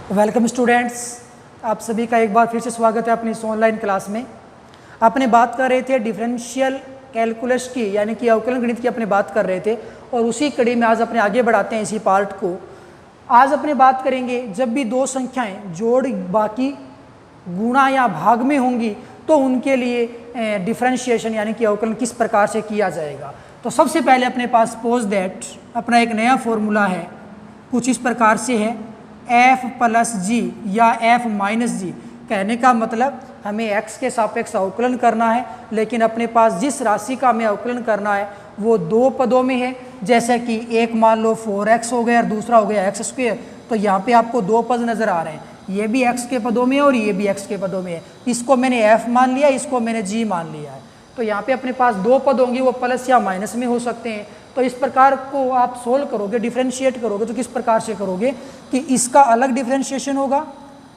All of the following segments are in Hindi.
वेलकम स्टूडेंट्स, आप सभी का एक बार फिर से स्वागत है अपनी इस ऑनलाइन क्लास में। अपने बात कर रहे थे डिफरेंशियल कैलकुलस की, यानी कि अवकलन गणित की अपने बात कर रहे थे, और उसी कड़ी में आज अपने आगे बढ़ाते हैं इसी पार्ट को। आज अपने बात करेंगे जब भी दो संख्याएं जोड़ बाकी गुणा या भाग में होंगी तो उनके लिए डिफरेंशिएशन यानी कि अवकलन किस प्रकार से किया जाएगा। तो सबसे पहले अपने पास सपोज दैट अपना एक नया फॉर्मूला है, कुछ इस प्रकार से है f प्लस जी या f माइनस जी। कहने का मतलब हमें x के सापेक्ष अवकलन करना है, लेकिन अपने पास जिस राशि का हमें अवकलन करना है वो दो पदों में है। जैसे कि एक मान लो 4x हो गया और दूसरा हो गया x²। तो यहाँ पे आपको दो पद नज़र आ रहे हैं, ये भी x के पदों में है और ये भी x के पदों में है। इसको मैंने f मान लिया, इसको मैंने g मान लिया है। तो यहाँ पे अपने पास दो पद होंगे, वो प्लस या माइनस में हो सकते हैं। तो इस प्रकार को आप सोल्व करोगे, डिफरेंशिएट करोगे, तो किस प्रकार से करोगे कि इसका अलग डिफरेंशिएशन होगा,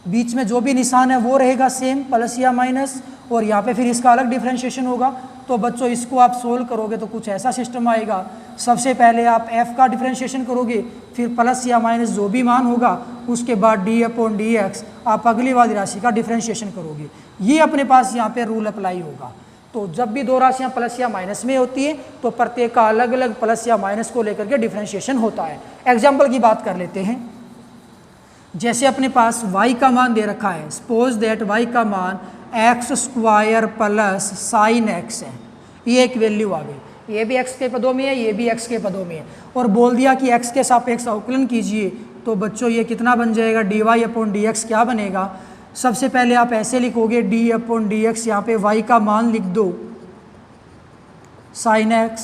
बीच में जो भी निशान है वो रहेगा सेम प्लस या माइनस, और यहाँ पे फिर इसका अलग डिफरेंशिएशन होगा। तो बच्चों इसको आप सोल्व करोगे तो कुछ ऐसा सिस्टम आएगा। सबसे पहले आप f का डिफरेंशिएशन करोगे, फिर प्लस या माइनस जो भी मान होगा उसके बाद d/dx आप अगली वाली राशि का डिफरेंशिएशन करोगे। ये अपने पास यहाँ पे रूल अप्लाई होगा। तो जब भी दो राशियाँ प्लस या माइनस में होती है तो प्रत्येक का अलग अलग प्लस या माइनस को लेकर के डिफरेंशिएशन होता है। एग्जाम्पल की बात कर लेते हैं। जैसे अपने पास y का मान दे रखा है, सपोज दैट y का मान x² प्लस साइन x है, ये एक वैल्यू आ गई। ये भी x के पदों में है, ये भी x के पदों में है, और बोल दिया कि x के सापेक्ष अवकलन कीजिए। तो बच्चों ये कितना बन जाएगा, dy/dx क्या बनेगा। सबसे पहले आप ऐसे लिखोगे d/dx, यहाँ पे y का मान लिख दो sign x,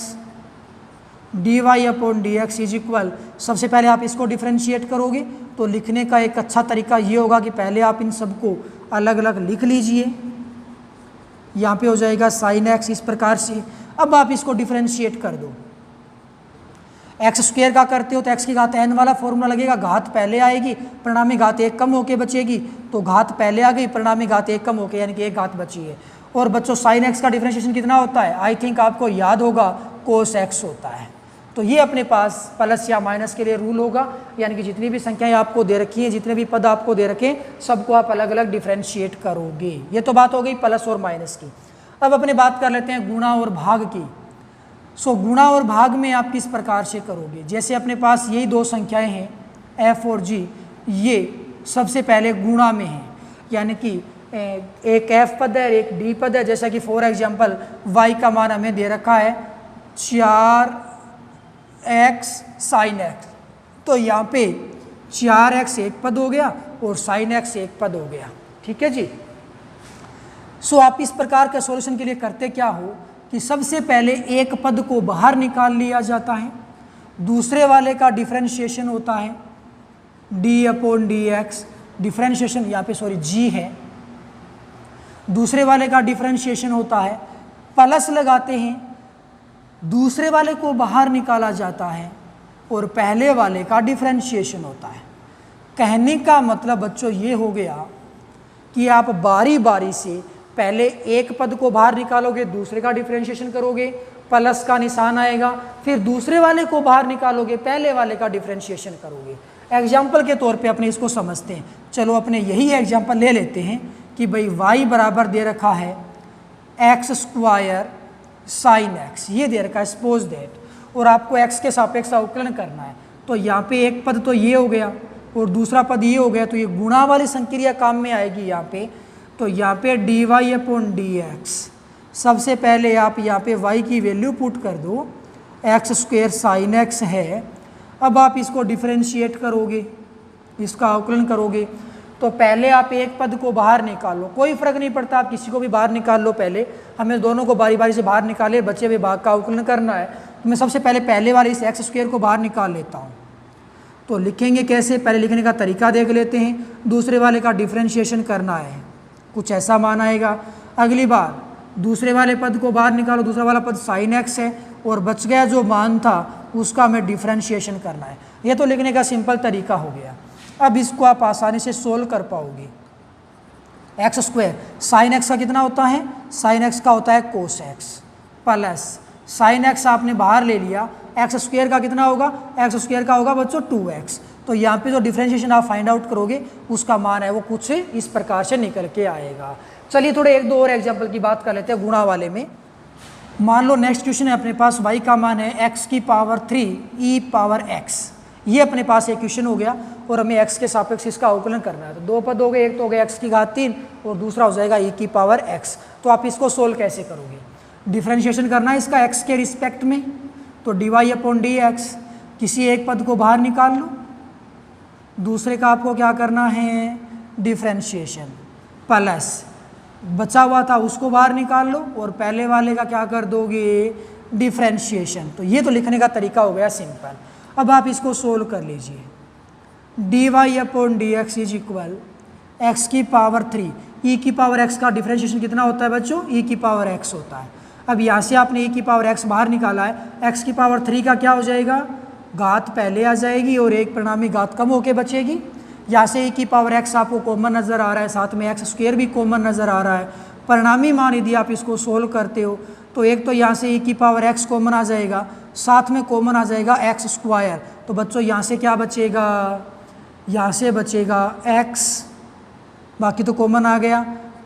dy/dx is equal. सबसे पहले आप इसको डिफरेंशिएट करोगे तो लिखने का एक अच्छा तरीका ये होगा कि पहले आप इन सबको अलग अलग लिख लीजिए। यहाँ पे हो जाएगा साइन x इस प्रकार से। अब आप इसको डिफरेंशिएट कर दो। x² का करते हो तो x की घात n वाला फॉर्मूला लगेगा, घात पहले आएगी, परिणामी घात एक कम होके बचेगी। तो घात पहले आ गई, परिणामी घात एक कम होके, यानी कि एक घात बची है। और बच्चों साइन x का डिफरेंशिएशन कितना होता है, आई थिंक आपको याद होगा, कोस x होता है। तो ये अपने पास प्लस या माइनस के लिए रूल होगा, यानी कि जितनी भी संख्याएं आपको दे रखी हैं, जितने भी पद आपको दे रखे हैं, सबको आप अलग अलग डिफरेंशिएट करोगे। ये तो बात हो गई प्लस और माइनस की। अब अपने बात कर लेते हैं गुणा और भाग की। सो गुणा और भाग में आप किस प्रकार से करोगे। जैसे अपने पास यही दो संख्याएं हैं f और g, ये सबसे पहले गुणा में है, यानी कि एक f पद है एक d पद है। जैसा कि फॉर एग्जांपल y का मान हमें दे रखा है 4x साइन x, तो यहाँ पे 4x एक पद हो गया और साइन x एक पद हो गया। ठीक है जी। सो आप इस प्रकार के सॉल्यूशन के लिए करते क्या हो कि सबसे पहले एक पद को बाहर निकाल लिया जाता है, दूसरे वाले का डिफरेंशिएशन होता है d/dx, डिफरेंशिएशन यहाँ पे g है, दूसरे वाले का डिफरेंशिएशन होता है, प्लस लगाते हैं, दूसरे वाले को बाहर निकाला जाता है और पहले वाले का डिफरेंशिएशन होता है। कहने का मतलब बच्चों ये हो गया कि आप बारी बारी से पहले एक पद को बाहर निकालोगे, दूसरे का डिफरेंशिएशन करोगे, प्लस का निशान आएगा, फिर दूसरे वाले को बाहर निकालोगे, पहले वाले का डिफरेंशिएशन करोगे। एग्जाम्पल के तौर पे अपने इसको समझते हैं। चलो अपने यही एग्जाम्पल ले लेते हैं कि भाई y बराबर दे रखा है x² साइन x, ये दे रखा है सपोज दैट, और आपको x के सापेक्ष अवकलन करना है। तो यहाँ पे एक पद तो ये हो गया और दूसरा पद ये हो गया, तो ये गुणा वाली संक्रिया काम में आएगी यहाँ पे। तो यहाँ पे dy/dx, सबसे पहले आप यहाँ पे y की वैल्यू पुट कर दो, x² साइन x है। अब आप इसको डिफरेंशिएट करोगे, इसका अवकलन करोगे। तो पहले आप एक पद को बाहर निकालो, कोई फ़र्क नहीं पड़ता, आप किसी को भी बाहर निकाल लो। पहले हमें दोनों को बारी बारी से बाहर निकाले, बचे हुए भाग का अवकलन करना है। तो मैं सबसे पहले वाले इस x² को बाहर निकाल लेता हूँ। तो लिखेंगे कैसे, पहले लिखने का तरीका देख लेते हैं। दूसरे वाले का डिफरेंशिएशन करना है, कुछ ऐसा मान आएगा। अगली बार दूसरे वाले पद को बाहर निकालो, दूसरा वाला पद साइन x है और बच गया जो मान था उसका हमें डिफरेंशिएशन करना है। ये तो लिखने का सिंपल तरीका हो गया। अब इसको आप आसानी से सोल्व कर पाओगे। x² साइन x का कितना होता है, साइन x का होता है कोस x, प्लस साइन x आपने बाहर ले लिया, x² का कितना होगा, x² का होगा बच्चों 2x। तो यहाँ पे जो डिफरेंशिएशन आप फाइंड आउट करोगे उसका मान है वो कुछ इस प्रकार से निकल के आएगा। चलिए थोड़े एक दो और एग्जाम्पल की बात कर लेते हैं गुणा वाले में। मान लो नेक्स्ट क्वेश्चन है अपने पास, y का मान है x की पावर 3 e पावर x। ये अपने पास एक क्वेश्चन हो गया और हमें x के सापेक्ष इसका अवकलन करना है। तो दो पद हो गए, एक तो हो गया x की घात 3 और दूसरा हो जाएगा e की पावर x। तो आप इसको सोल्व कैसे करोगे? डिफरेंशिएशन करना है इसका x के रिस्पेक्ट में, तो dy अपॉन dx, किसी एक पद को बाहर निकाल लो, दूसरे का आपको क्या करना है डिफरेंशिएशन, प्लस बचा हुआ था उसको बाहर निकाल लो और पहले वाले का क्या कर दोगे डिफरेंशिएशन। तो ये तो लिखने का तरीका हो गया सिंपल। अब आप इसको सोल्व कर लीजिए। dy upon D x is equal x की पावर 3, e की पावर x का डिफरेंशिएशन कितना होता है बच्चों? e की पावर x होता है। अब यहाँ से आपने e की पावर x बाहर निकाला है, x की पावर 3 का क्या हो जाएगा? घात पहले आ जाएगी और एक परिणामी घात कम होके बचेगी। यहाँ से e की पावर x आपको कॉमन नज़र आ रहा है, साथ में x स्क्वायर भी कॉमन नज़र आ रहा है। परिणामी मान यदि आप इसको सोल्व करते हो तो एक तो यहाँ से e की पावर x कॉमन आ जाएगा, साथ में कॉमन आ जाएगा x स्क्वायर। तो बच्चों यहाँ से क्या बचेगा? यहाँ से बचेगा x, बाकी तो कॉमन आ गया,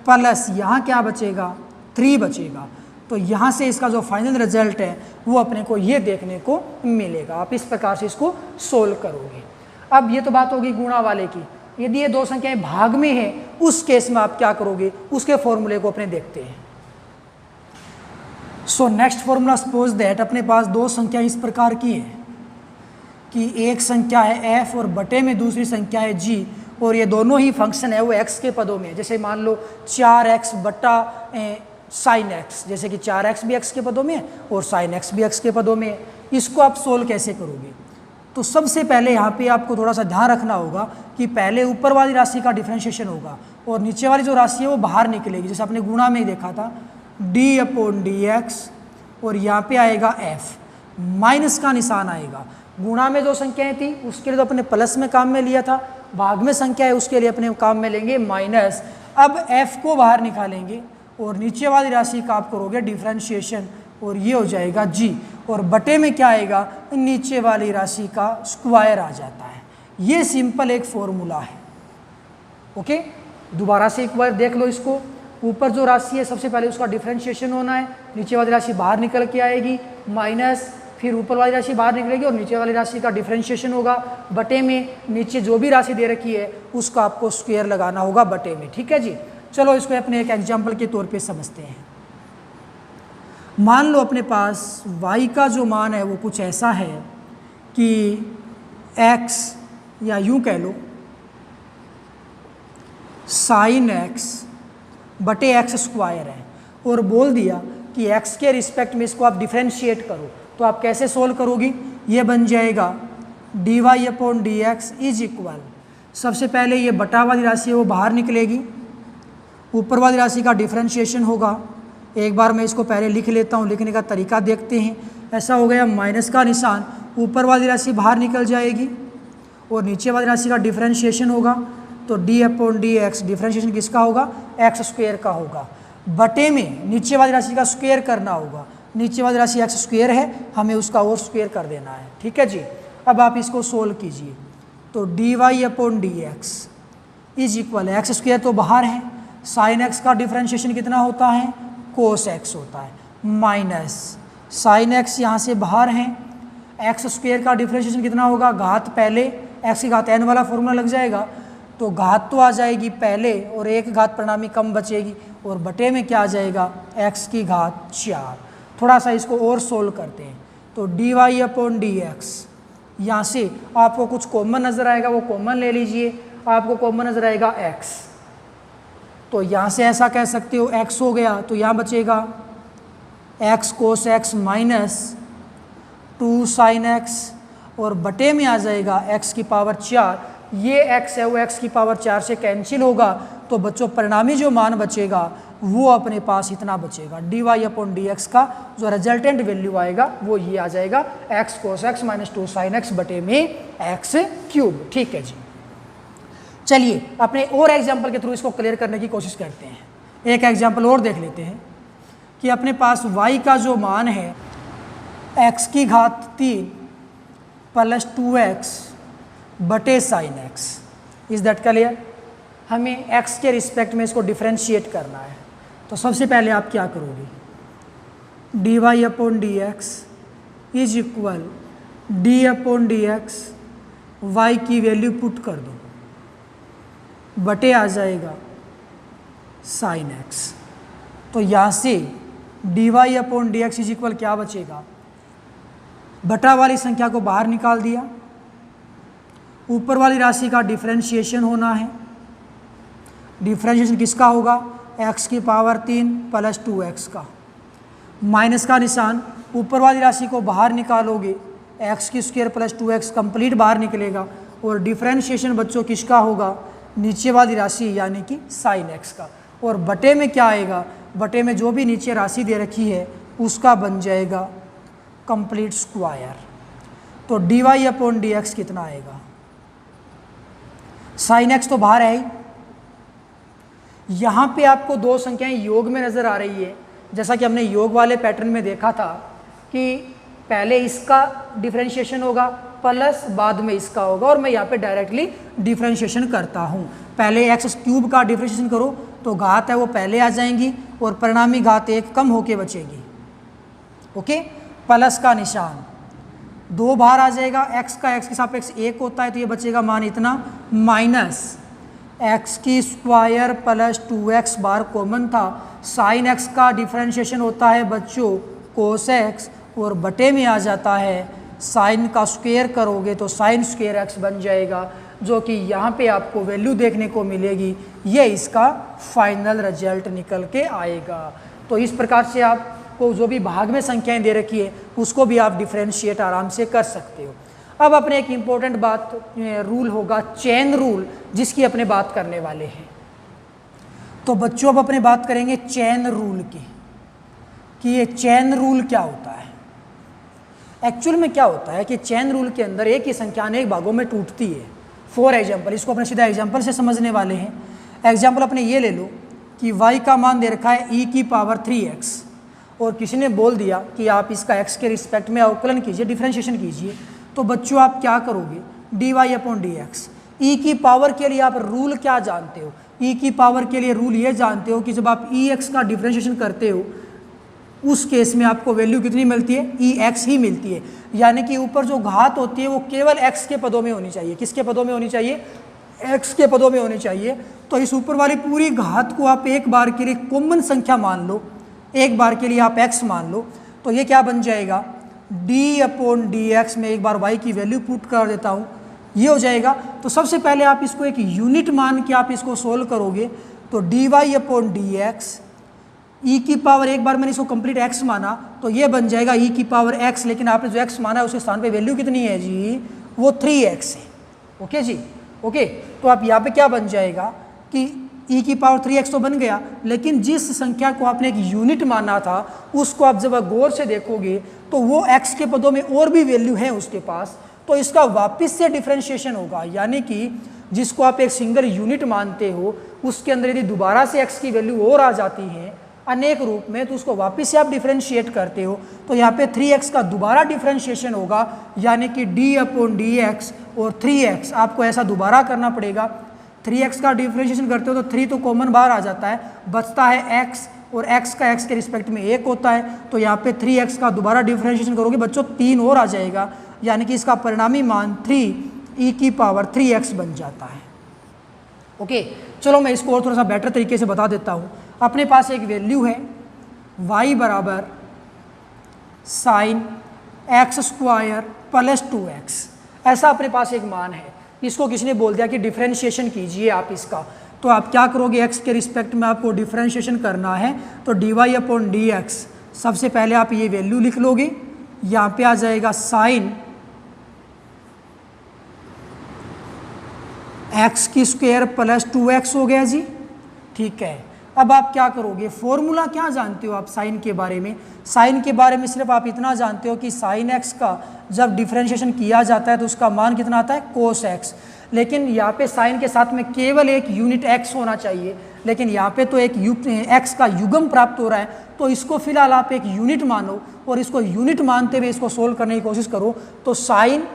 प्लस यहाँ क्या बचेगा? 3 बचेगा। तो यहाँ से इसका जो फाइनल रिजल्ट है वो अपने को ये देखने को मिलेगा। आप इस प्रकार से इसको सोल्व करोगे। अब ये तो बात होगी गुणा वाले की। यदि ये दो संख्याएं भाग में है उस केस में आप क्या करोगे उसके फॉर्मूले को अपने देखते हैं। So next formula, suppose that अपने पास दो संख्या इस प्रकार की है कि एक संख्या है f और बटे में दूसरी संख्या है g, और ये दोनों ही फंक्शन है वो x के पदों में। जैसे मान लो 4x बटा साइन x, जैसे कि 4x भी x के पदों में है और साइन x भी x के पदों में है। इसको आप सोल्व कैसे करोगे? तो सबसे पहले यहाँ पे आपको थोड़ा सा ध्यान रखना होगा कि पहले ऊपर वाली राशि का डिफरेंशिएशन होगा और नीचे वाली जो राशि है वो बाहर निकलेगी। जैसे आपने गुणा में ही देखा था d अपॉन डी एक्स, और यहाँ पे आएगा f, माइनस का निशान आएगा। गुणा में जो संख्याएं थी उसके लिए तो अपने प्लस में काम में लिया था, भाग में संख्या है उसके लिए अपने काम में लेंगे माइनस। अब f को बाहर निकालेंगे और नीचे वाली राशि का आप करोगे डिफरेंशिएशन और ये हो जाएगा g, और बटे में क्या आएगा? नीचे वाली राशि का स्क्वायर आ जाता है। ये सिंपल एक फॉर्मूला है। ओके, दोबारा से एक बार देख लो इसको। ऊपर जो राशि है सबसे पहले उसका डिफरेंशिएशन होना है, नीचे वाली राशि बाहर निकल के आएगी माइनस, फिर ऊपर वाली राशि बाहर निकलेगी और नीचे वाली राशि का डिफरेंशिएशन होगा, बटे में नीचे जो भी राशि दे रखी है उसका आपको स्क्वायर लगाना होगा बटे में। ठीक है जी। चलो इसको अपने एक एग्जाम्पल के तौर पे समझते हैं। मान लो अपने पास y का जो मान है वो कुछ ऐसा है कि x, या यूं कह लो साइन x बटे x स्क्वायर है, और बोल दिया कि x के रिस्पेक्ट में इसको आप डिफरेंशिएट करो। तो आप कैसे सोल्व करोगी? ये बन जाएगा dy upon D x is equal, सबसे पहले ये बटा वाली राशि है वो बाहर निकलेगी, ऊपर वाली राशि का डिफरेंशिएशन होगा। एक बार मैं इसको पहले लिख लेता हूँ, लिखने का तरीका देखते हैं। ऐसा हो गया, माइनस का निशान, ऊपर वाली राशि बाहर निकल जाएगी और नीचे वाली राशि का डिफरेंशिएशन होगा। तो d upon D x, differentiation किसका होगा? x स्क्वायर का होगा, बटे में नीचे वाली राशि का स्क्वायर करना होगा। नीचे वाली राशि x स्क्वायर है, हमें उसका और स्क्वायर कर देना है। ठीक है जी। अब आप इसको सोल्व कीजिए। तो dy upon D x is equal, x square तो बाहर है, साइन x का डिफरेंशिएशन कितना होता है? कोस x होता है, माइनस साइन x यहाँ से बाहर है, एक्स स्क्वायर का डिफरेंशिएशन कितना होगा? घात पहले, x की घात n वाला फॉर्मूला लग जाएगा, तो घात तो आ जाएगी पहले और एक घात परिणामी कम बचेगी, और बटे में क्या आ जाएगा? x की घात 4। थोड़ा सा इसको और सोल्व करते हैं। तो dy अपॉन डी एक्स, यहाँ से आपको कुछ कॉमन नज़र आएगा, वो कॉमन ले लीजिए। आपको कॉमन नज़र आएगा x, तो यहाँ से ऐसा कह सकते हो x हो गया, तो यहाँ बचेगा x कोस x माइनस 2 साइन x, और बटे में आ जाएगा x की पावर 4। ये x है वो x की पावर 4 से कैंसिल होगा, तो बच्चों परिणामी जो मान बचेगा वो अपने पास इतना बचेगा। dy अपॉन डी एक्स का जो रिजल्टेंट वैल्यू आएगा वो ये आ जाएगा x कोस x माइनस 2 साइन x बटे में x क्यूब। ठीक है जी। चलिए अपने और एग्जाम्पल के थ्रू इसको क्लियर करने की कोशिश करते हैं। एक एग्जाम्पल और देख लेते हैं कि अपने पास y का जो मान है x की घात 3 प्लस 2x बटे sine x. Is that clear? हमें एक्स के रिस्पेक्ट में इसको डिफ्रेंशिएट करना है। तो सबसे पहले आप क्या करोगे, D Y upon D x is equal d upon D x, y की वैल्यू पुट कर दो, बटे आ जाएगा साइन एक्स। तो यहाँ से d Y upon D x is equal क्या बचेगा, बटा वाली संख्या को बाहर निकाल दिया, ऊपर वाली राशि का डिफरेंशिएशन होना है। डिफरेंशिएशन किसका होगा, x की पावर 3 प्लस 2x का, माइनस का निशान, ऊपर वाली राशि को बाहर निकालोगे x की स्क्वायर प्लस 2x कंप्लीट बाहर निकलेगा, और डिफरेंशिएशन बच्चों किसका होगा, नीचे वाली राशि यानी कि साइन x का। और बटे में क्या आएगा, बटे में जो भी नीचे राशि दे रखी है उसका बन जाएगा कंप्लीट स्क्वायर। तो D Y upon D x कितना आएगा, साइन एक्स तो बाहर है ही। यहाँ पे आपको दो संख्याएं योग में नज़र आ रही है, जैसा कि हमने योग वाले पैटर्न में देखा था कि पहले इसका डिफरेंशिएशन होगा प्लस बाद में इसका होगा, और मैं यहाँ पे डायरेक्टली डिफरेंशिएशन करता हूँ। पहले एक्स क्यूब का डिफरेंशिएशन करो तो घात है वो पहले आ जाएंगी और परिणामी घात 1 कम होके बचेगी। ओके, प्लस का निशान 2 बाहर आ जाएगा, x का x के सापेक्ष 1 होता है तो ये बचेगा मान इतना, माइनस x की स्क्वायर प्लस 2x बार कॉमन था, साइन x का डिफरेंशिएशन होता है बच्चों कोस x, और बटे में आ जाता है साइन का स्क्वायर करोगे तो साइन स्क्वायर x बन जाएगा, जो कि यहाँ पे आपको वैल्यू देखने को मिलेगी। ये इसका फाइनल रिजल्ट निकल के आएगा। तो इस प्रकार से आपको जो भी भाग में संख्याएं दे रखी है उसको भी आप डिफरेंशिएट आराम से कर सकते हो। अब अपने एक इम्पोर्टेंट बात रूल होगा चेन रूल, जिसकी अपने बात करने वाले हैं। तो बच्चों अब अपने बात करेंगे चेन रूल की, कि ये चेन रूल क्या होता है। एक्चुअल में क्या होता है कि चेन रूल के अंदर एक ही संख्या अनेक भागों में टूटती है। फॉर एग्जाम्पल, इसको अपने सीधा एग्जाम्पल से समझने वाले हैं। एग्जाम्पल अपने ये ले लो कि y का मान दे रखा है e की पावर 3x, और किसी ने बोल दिया कि आप इसका x के रिस्पेक्ट में अवकलन कीजिए, डिफरेंशिएशन कीजिए। तो बच्चों आप क्या करोगे, D Y upon D X. E की पावर के लिए आप रूल क्या जानते हो, ई की पावर के लिए रूल ये जानते हो कि जब आप ई एक्स का डिफरेंशिएशन करते हो उस केस में आपको वैल्यू कितनी मिलती है, ई एक्स ही मिलती है। यानी कि ऊपर जो घात होती है वो केवल एक्स के पदों में होनी चाहिए। किसके पदों में होनी चाहिए, एक्स के पदों में होनी चाहिए। तो इस ऊपर वाली पूरी घात को आप एक बार के लिए कॉमन संख्या मान लो, एक बार के लिए आप एक्स मान लो, तो ये क्या बन जाएगा, डी अपॉन डी एक्स में एक बार वाई की वैल्यू पुट कर देता हूँ, ये हो जाएगा। तो सबसे पहले आप इसको एक यूनिट मान के आप इसको सोल्व करोगे, तो D Y upon D X, E की पावर एक बार मैंने इसको कंप्लीट एक्स माना तो ये बन जाएगा ई की पावर एक्स, लेकिन आपने जो एक्स माना है उसके स्थान पे वैल्यू कितनी है जी, वो 3x है। ओके जी, ओके। तो आप यहाँ पे क्या बन जाएगा कि ई की पावर 3x तो बन गया, लेकिन जिस संख्या को आपने एक यूनिट माना था उसको आप जब गौर से देखोगे तो वो x के पदों में और भी वैल्यू है उसके पास, तो इसका वापस से डिफरेंशिएशन होगा। यानी कि जिसको आप एक सिंगल यूनिट मानते हो उसके अंदर यदि दोबारा से x की वैल्यू और आ जाती है अनेक रूप में, तो उसको वापस से आप डिफरेंशिएट करते हो, तो यहाँ पे 3x का दोबारा डिफरेंशिएशन होगा, यानी कि d अपॉन डी एक्स और 3x आपको ऐसा दोबारा करना पड़ेगा। 3x का डिफरेंशिएशन करते हो तो 3 तो कॉमन बाहर आ जाता है, बचता है x, और x का x के रिस्पेक्ट में 1 होता है, तो यहाँ पे 3x का दोबारा डिफरेंशिएशन करोगे बच्चों 3 और आ जाएगा, यानी कि इसका परिणामी मान 3 e की पावर 3x बन जाता है। ओके, चलो मैं इसको और थोड़ा सा बेटर तरीके से बता देता हूँ। अपने पास एक वैल्यू है y बराबर sine x square plus 2x, ऐसा अपने पास एक मान है। इसको किसी ने बोल दिया कि डिफरेंशिएशन कीजिए आप इसका, तो आप क्या करोगे, x के रिस्पेक्ट में आपको डिफरेंशिएशन करना है, तो D Y upon D x, सबसे पहले आप ये वैल्यू लिख लोगे, यहाँ पे आ जाएगा साइन एक्स की स्क्वायर प्लस 2x हो गया जी। ठीक है, अब आप क्या करोगे, फॉर्मूला क्या जानते हो आप साइन के बारे में, साइन के बारे में सिर्फ आप इतना जानते हो कि साइन एक्स का जब डिफरेंशिएशन किया जाता है तो उसका मान कितना आता है, कोस एक्स। लेकिन यहाँ पे साइन के साथ में केवल एक यूनिट एक्स होना चाहिए, लेकिन यहाँ पे तो एक एक्स का युग्म प्राप्त हो रहा है, तो इसको फिलहाल आप एक यूनिट मानो और इसको यूनिट मानते हुए इसको सोल्व करने की कोशिश करो। तो साइन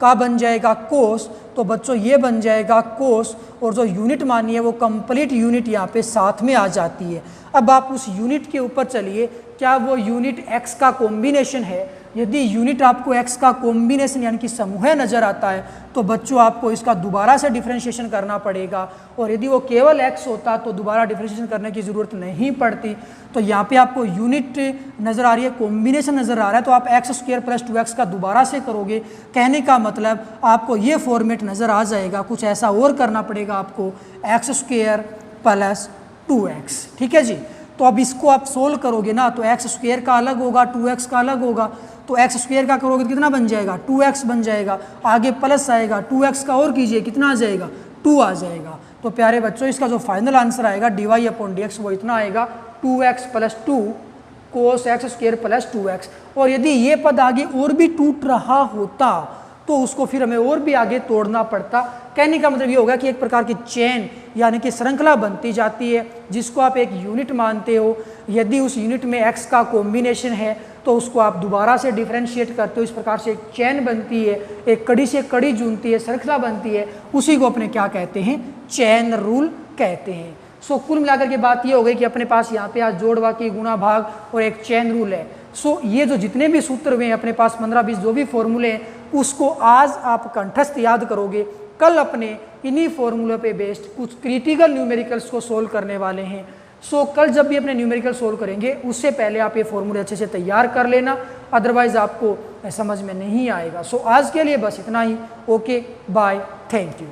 का बन जाएगा कोस, तो बच्चों ये बन जाएगा कोस, और जो यूनिट मानी है वो कंप्लीट यूनिट यहाँ पे साथ में आ जाती है। अब आप उस यूनिट के ऊपर चलिए, क्या वो यूनिट x का कॉम्बिनेशन है? यदि यूनिट आपको x का कॉम्बिनेशन यानी कि समूह नज़र आता है तो बच्चों आपको इसका दोबारा से डिफरेंशिएशन करना पड़ेगा, और यदि वो केवल x होता तो दोबारा डिफरेंशिएशन करने की ज़रूरत नहीं पड़ती। तो यहाँ पे आपको यूनिट नज़र आ रही है, कॉम्बिनेशन नज़र आ रहा है, तो आप x² + 2x का दोबारा से करोगे। कहने का मतलब आपको ये फॉर्मेट नज़र आ जाएगा, कुछ ऐसा और करना पड़ेगा आपको, x² + 2x। ठीक है जी। तो अब इसको आप सोल्व करोगे ना तो x² का अलग होगा, 2x का अलग होगा, तो x² का करोगे तो कितना बन जाएगा? 2x बन जाएगा, आगे प्लस आएगा, 2x का और कीजिए, कितना आ जाएगा? 2 आ जाएगा। तो प्यारे बच्चों इसका जो फाइनल आंसर आएगा dy/dx वो इतना आएगा 2x + 2 cos x² + 2x। और यदि ये पद आगे और भी टूट रहा होता तो उसको फिर हमें और भी आगे तोड़ना पड़ता। कहने का मतलब ये होगा कि एक प्रकार की चेन यानी कि श्रृंखला बनती जाती है, जिसको आप एक यूनिट मानते हो। यदि उस यूनिट में x का कॉम्बिनेशन है तो उसको आप दोबारा से डिफरेंशिएट करते हो, इस प्रकार से एक चेन बनती है, एक कड़ी से कड़ी जुड़ती है, श्रृंखला बनती है, उसी को अपने क्या कहते हैं? चेन रूल कहते हैं। सो कुल मिलाकर के बात ये हो गई कि अपने पास यहाँ पे आज जोड़, बाकी, गुणा, भाग और एक चेन रूल है। सो ये जो जितने भी सूत्र हुए हैं अपने पास 15-20 जो भी फॉर्मूले हैं उसको आज आप कंठस्थ याद करोगे। कल अपने इन्हीं फॉर्मूले पे बेस्ड कुछ क्रिटिकल न्यूमेरिकल्स को सोल्व करने वाले हैं। सो कल जब भी अपने न्यूमेरिकल सोल्व करेंगे उससे पहले आप ये फॉर्मूले अच्छे से तैयार कर लेना, अदरवाइज आपको समझ में नहीं आएगा। सो आज के लिए बस इतना ही। Okay, bye, thank you.